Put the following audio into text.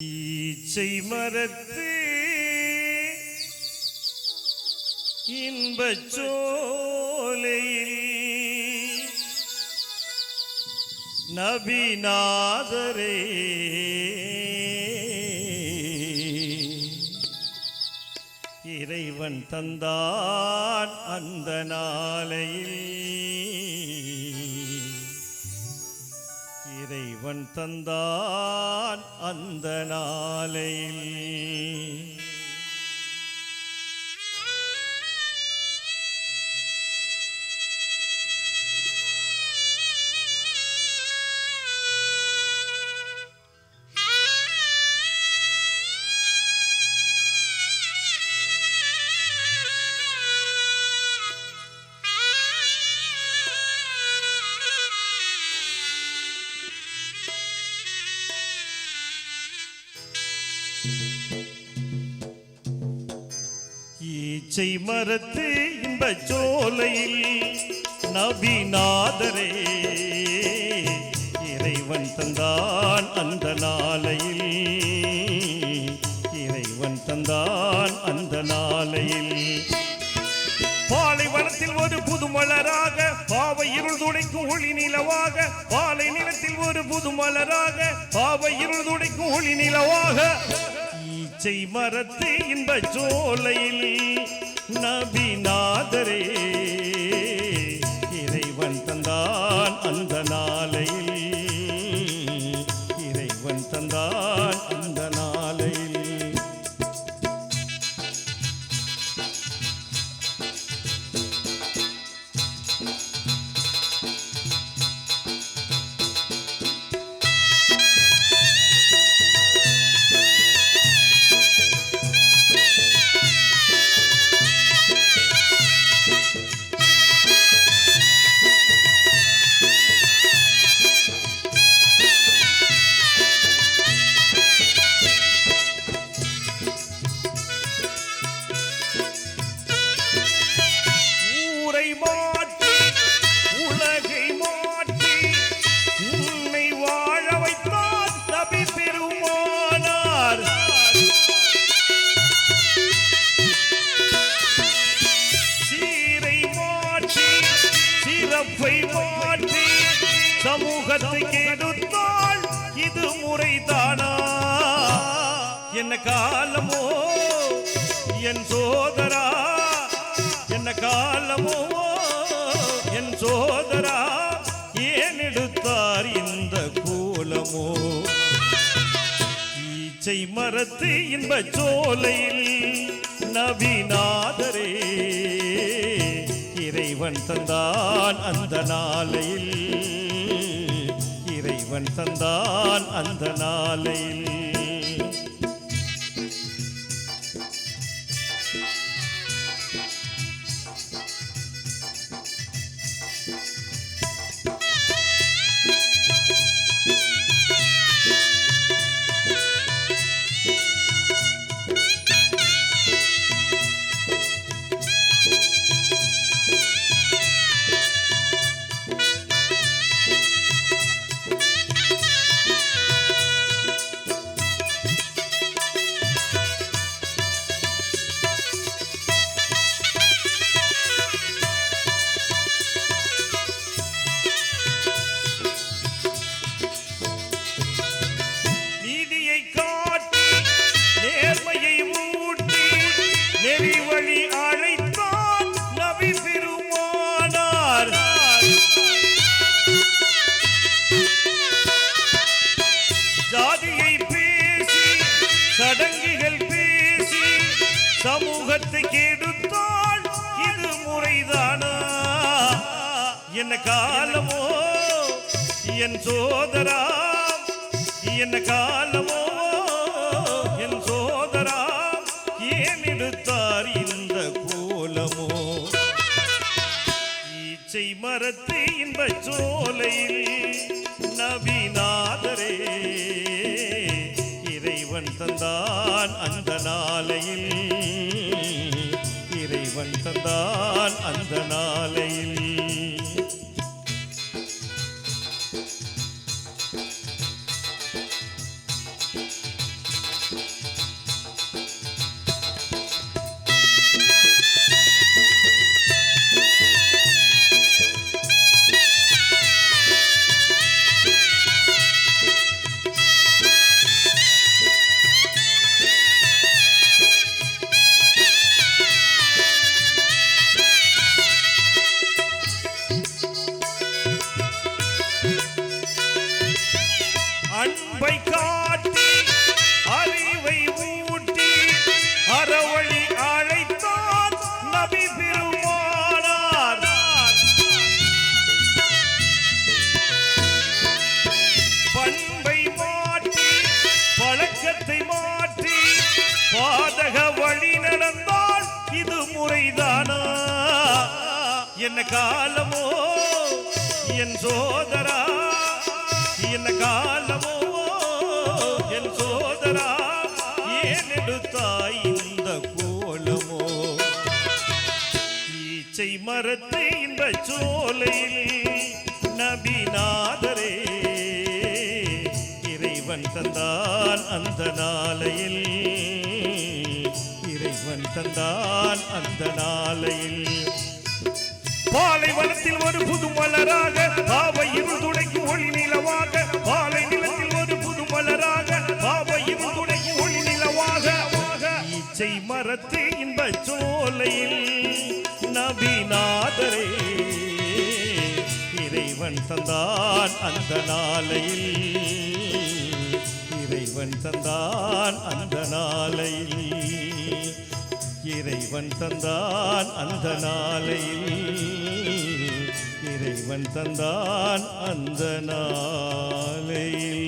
ஈச்சை மரத்து இன்பச் சோலையில் நபிநாதரே இறைவன் தந்தான் அந்த நாளையில் இறைவன் தந்தான் அந்த நாளையில் ஈச்சை மரத்து இன்பச் சோலையில் நபிநாதரே இறைவன் தந்தான் அந்த நாளையில் இறைவன் தந்தான் அந்த நாளையில் பாலைவனத்தில் ஒரு புதுமலராக பாவை இருள் துடைக்கும் ஒளி நிலவாக பாலை நிலத்தில் ஒரு புதுமலராக பாவை இருள் துடைக்கும் ஒளி நிலவாக ஈச்சை மரத்து இன்பச் சோலையில் நபிநாதரே இறைவன் தந்தான் அந்த நாளையில் இறைவன் தந்தான் அந்த நாளையில் மாற்றி சமூகத்தை கெடுத்தாள் இது முறைதானா என்ன காலமோ என் சோதரா என்ன காலமோ என் சோதரா ஏன் எடுத்தார் இந்த கோலமோ ஈச்சை மரத்து இன்பச் சோலையில் நபிநாதரே இறைவன் தந்தான் அந்த நாளையில் இறைவன் தந்தான் அந்த நாளையில் ஜாதியை பேசி சடங்குகள் பேசி சமூகத்தை கெடுத்தாள் இது முறைதானா என்ன காலமோ என் சோதரா என்ன காலமோ என் சோதரா ஏன் எடுத்தார் இந்த கோலமோ ஈச்சை மரத்து இன்பச் சோலையில் நபிநாதரே இறைவன் தந்தான் அந்த நாளையில் இறைவன் தந்தான் அந்த நாளையில் பொய்தானா என்ன காலமோ என் சோதரா என்ன காலமோ என் சோதரா ஏன் எடுத்தாய் இந்த கோலமோ ஈச்சை மரத்து இந்த சோலையில் நபிநாதரே இறைவன் தந்தான் அந்த நாளையில் இறைவன் தந்தான் அந்த நாளையில் பாலைவனத்தில் ஒரு புது மலராக பாவை இருள் துடைக்கும் ஒளி நிலவாக பாலை நிலத்தில் ஒரு புது மலராக பாவை இருள் துடைக்கும் ஒளி நிலவாக ஈச்சை மரத்து இன்ப சோலையில் நபிநாதரே இறைவன் தந்தான் அந்த நாளையில் இறைவன் தந்தான் அந்த நாளையில் இறைவன் தந்தான் அந்த நாளையில் இறைவன் தந்தான் அந்த நாளையில்